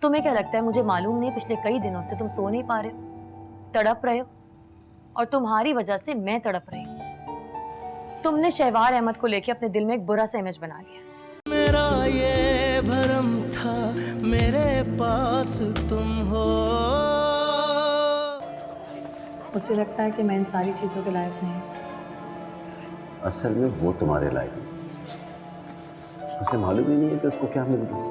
तुम्हें क्या लगता है मुझे मालूम नहीं पिछले कई दिनों से तुम सो नहीं पा रहे हो, तड़प रहे हो, और तुम्हारी वजह से मैं तड़प रही हूँ। तुमने शहवार अहमद को लेके अपने दिल में एक बुरा सा इमेज बना लिया। मेरा ये भरम था मेरे पास तुम हो। उसे लगता है कि मैं इन सारी चीजों के लायक नहीं। असल में वो तुम्हारे लायक नहीं। उसे मालूम ही नहीं है कि उसको क्या मिल रहा है।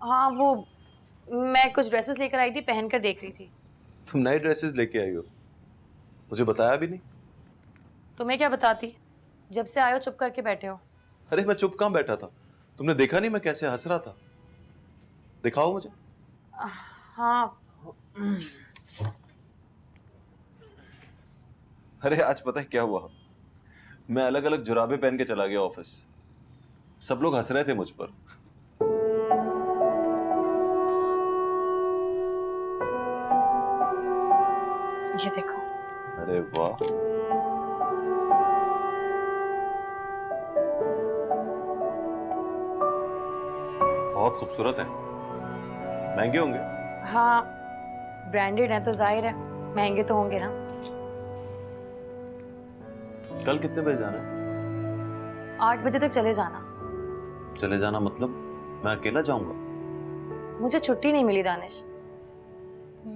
हाँ, वो मैं कुछ ड्रेसेस लेकर आई थी, पहनकर देख रही थी। तुम नई ड्रेसेस लेके आई हो, मुझे बताया भी नहीं। तुम्हें क्या बताती, जब से आए हो चुप करके बैठे हो। अरे मैं चुप कहाँ बैठा था, तुमने देखा नहीं मैं कैसे हंस रहा था? दिखाओ मुझे। हाँ, अरे आज पता है क्या हुआ, मैं अलग अलग जुराबे पहन के चला गया ऑफिस। सब लोग हंस रहे थे मुझ पर। ये देखो। अरे वाह, बहुत खूबसूरत है। महंगे होंगे? हाँ, ब्रांडेड है तो जाहिर है महंगे तो होंगे ना। कल कितने बजे जाना है? 8 बजे तक चले जाना। चले जाना मतलब मैं अकेला जाऊंगा? मुझे छुट्टी नहीं मिली दानिश,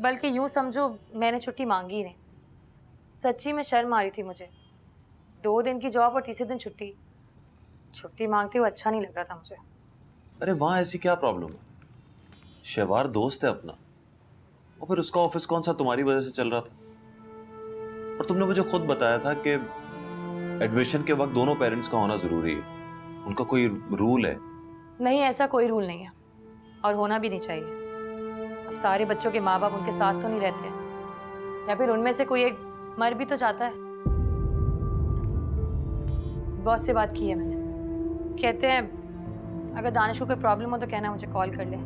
बल्कि यूं समझो मैंने छुट्टी मांगी ही नहीं। सच्ची में शर्म आ रही थी मुझे, 2 दिन की जॉब और तीसरे दिन छुट्टी। छुट्टी मांगते हुए अच्छा नहीं लग रहा था मुझे। अरे वहां ऐसी क्या प्रॉब्लम है? शहवार दोस्त है अपना, और फिर उसका ऑफिस कौन सा तुम्हारी वजह से चल रहा था? और तुमने मुझे खुद बताया था कि एडमिशन के वक्त दोनों पेरेंट्स का होना जरूरी है, उनका कोई रूल है? नहीं, ऐसा कोई रूल नहीं है और होना भी नहीं चाहिए। अब सारे बच्चों के माँ बाप उनके साथ तो नहीं रहते, या फिर उनमें से कोई एक मर भी तो जाता है। बॉस से बात की है मैंने, कहते हैं अगर दानिश को कोई प्रॉब्लम हो तो कहना मुझे कॉल कर ले।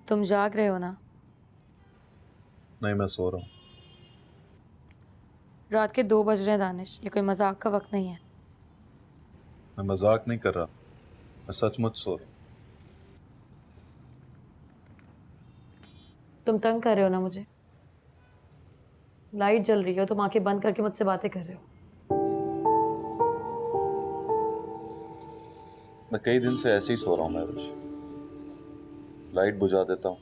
तुम जाग रहे हो ना? नहीं, मैं सो रहा हूँ। रात के 2 बज रहे हैं दानिश, ये कोई मजाक का वक्त नहीं है। मैं मजाक नहीं कर रहा, मैं सचमुच सो रहा हूँ। तुम तंग कर रहे हो ना मुझे? लाइट जल रही है, तुम आंखें बंद करके मुझसे बातें कर रहे हो। मैं कई दिन से ऐसे ही सो रहा हूँ महविश। लाइट बुझा देता हूँ,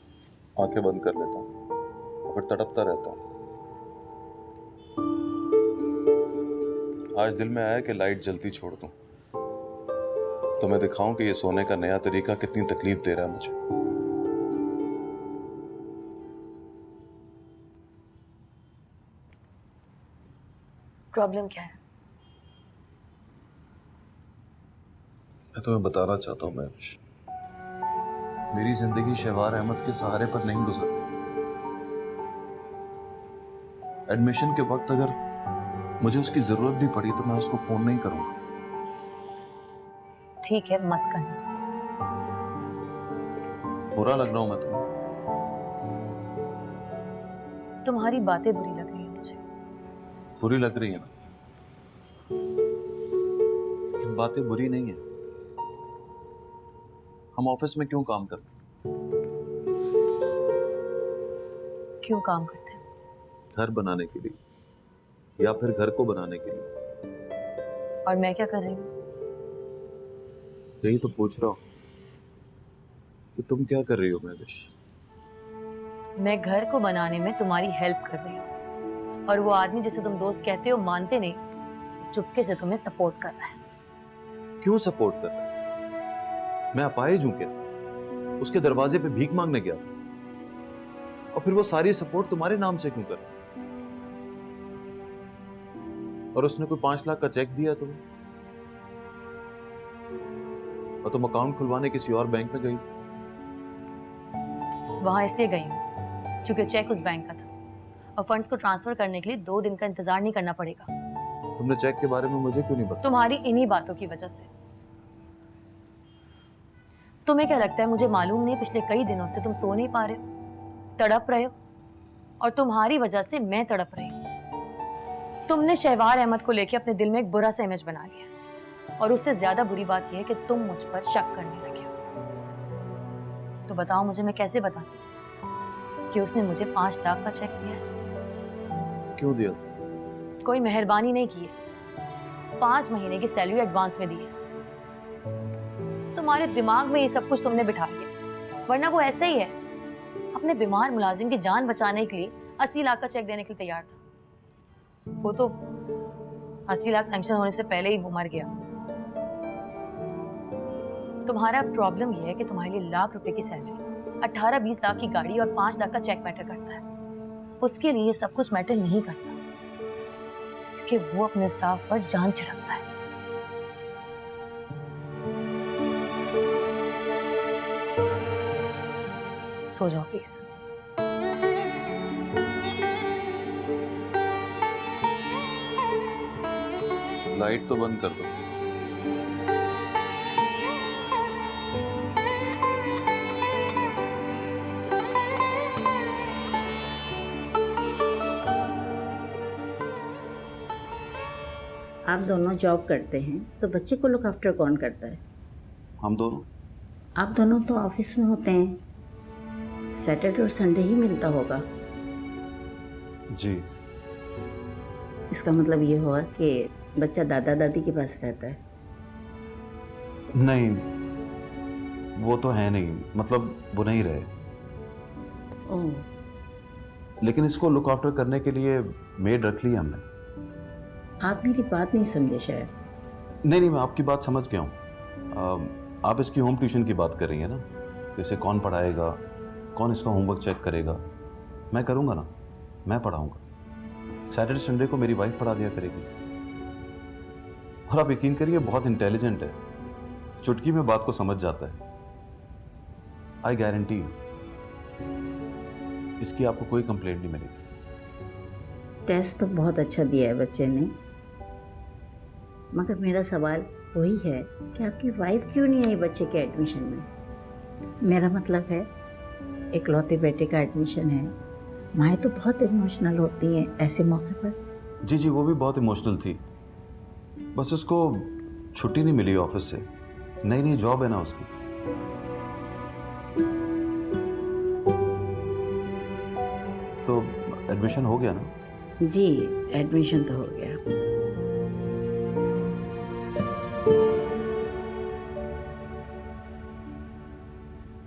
आंखें बंद कर लेता हूँ और फिर तड़पता रहता हूँ। आज दिल में आया कि लाइट जलती छोड़ दूँ, तो मैं दिखाऊं कि ये सोने का नया तरीका कितनी तकलीफ दे रहा है मुझे। प्रॉब्लम क्या है? मैं तुम्हें बताना चाहता हूं महविश, मेरी जिंदगी शहवार अहमद के सहारे पर नहीं गुजरती। एडमिशन के वक्त अगर मुझे उसकी जरूरत भी पड़ी तो मैं उसको फोन नहीं करूंगा। ठीक है, मत करना। बुरा लग रहा हूं मैं तुम्हें? तुम्हारी बातें बुरी लग रही है मुझे। बुरी लग रही है ना, लेकिन बातें बुरी नहीं है। हम ऑफिस में क्यों काम करते हैं? क्यों काम करते हैं? घर बनाने के लिए, या फिर घर को बनाने के लिए। और मैं क्या कर रही हूँ? यही तो पूछ रहा हूं कि तुम क्या कर रही हो महविश? मैं घर को बनाने में तुम्हारी हेल्प कर रही हूँ, और वो आदमी जिसे तुम दोस्त कहते हो मानते नहीं, चुपके से तुम्हें सपोर्ट कर रहा है। क्यों सपोर्ट कर रहा है? मैं अपाहिज हूं क्या? उसके दरवाजे पे भीख मांगने गया था, और फिर वो सारी सपोर्ट तुम्हारे नाम से क्यों कर रहा है? और उसने कोई 5 लाख का चेक दिया तुम्हें, और तुम अकाउंट खुलवाने किसी और बैंक में गई। वहां इसलिए गई हूँ क्योंकि चेक उस बैंक का था, और फंड्स को ट्रांसफर करने के लिए 2 दिन का इंतजार नहीं करना पड़ेगा। तुमने चेक के बारे में मुझे क्यों नहीं बताया? तुम्हारी इन्हीं बातों की वजह से। तुम्हें क्या लगता है मुझे मालूम नहीं? पिछले कई दिनों से तुम सो नहीं पा रहे हो, तड़प रहे हो, और तुम्हारी वजह से मैं तड़प रही हूँ। तुमने शहवार अहमद को लेकर अपने दिल में एक बुरा सा इमेज बना लिया, और उससे ज्यादा बुरी बात यह है कि तुम मुझ पर शक करने लगे हो। तो बताओ मुझे, मैं कैसे बताती कि उसने मुझे 5 लाख का चेक दिया है? क्यों दिया? कोई मेहरबानी नहीं की है, 5 महीने की सैलरी एडवांस में दी है। तुम्हारे दिमाग में ये सब कुछ तुमने बिठा लिया, वरना वो ऐसा ही है, अपने बीमार मुलाजिम की जान बचाने के लिए 80 लाख का चेक देने के लिए तैयार था। वो तो 80 लाख सैंक्शन होने से पहले ही वो मर गया। तुम्हारा प्रॉब्लम ये है कि तुम्हारे लिए लाख रुपए की सैलरी, 18-20 लाख की गाड़ी और 5 लाख का चेक मैटर करता है। उसके लिए सब कुछ मैटर नहीं करता, क्योंकि वो अपने स्टाफ पर जान छिड़कता है। सो जाओ प्लीज। लाइट तो बंद कर दो। आप दोनों जॉब करते हैं तो बच्चे को लुक आफ्टर कौन करता है? हम दोनों। आप दोनों तो ऑफिस में होते हैं, सैटरडे और संडे ही मिलता होगा। जी। इसका मतलब ये हुआ कि बच्चा दादा दादी के पास रहता है। नहीं, वो तो है नहीं, मतलब वो नहीं रहे। ओह, लेकिन इसको लुक आफ्टर करने के लिए मेड रख ली हमने। आप मेरी बात नहीं समझे शायद। नहीं, मैं आपकी बात समझ गया हूँ। आप इसकी होम ट्यूशन की बात कर रही हैं ना, कि इसे कौन पढ़ाएगा, कौन इसका होमवर्क चेक करेगा। मैं करूँगा ना, मैं पढ़ाऊँगा। सैटरडे संडे को मेरी वाइफ पढ़ा दिया करेगी। और आप यकीन करिए, बहुत इंटेलिजेंट है, चुटकी में बात को समझ जाता है। आई गारंटी इसकी आपको कोई कंप्लेंट नहीं मिलेगी। टेस्ट तो बहुत अच्छा दिया है बच्चे ने, मगर मेरा सवाल वही है कि आपकी वाइफ क्यों नहीं आई बच्चे के एडमिशन में? मेरा मतलब है, इकलौते बेटे का एडमिशन है, माएँ तो बहुत इमोशनल होती हैं ऐसे मौके पर। जी, वो भी बहुत इमोशनल थी, बस उसको छुट्टी नहीं मिली ऑफिस से। नई जॉब है ना उसकी। तो एडमिशन हो गया ना? जी, एडमिशन तो हो गया।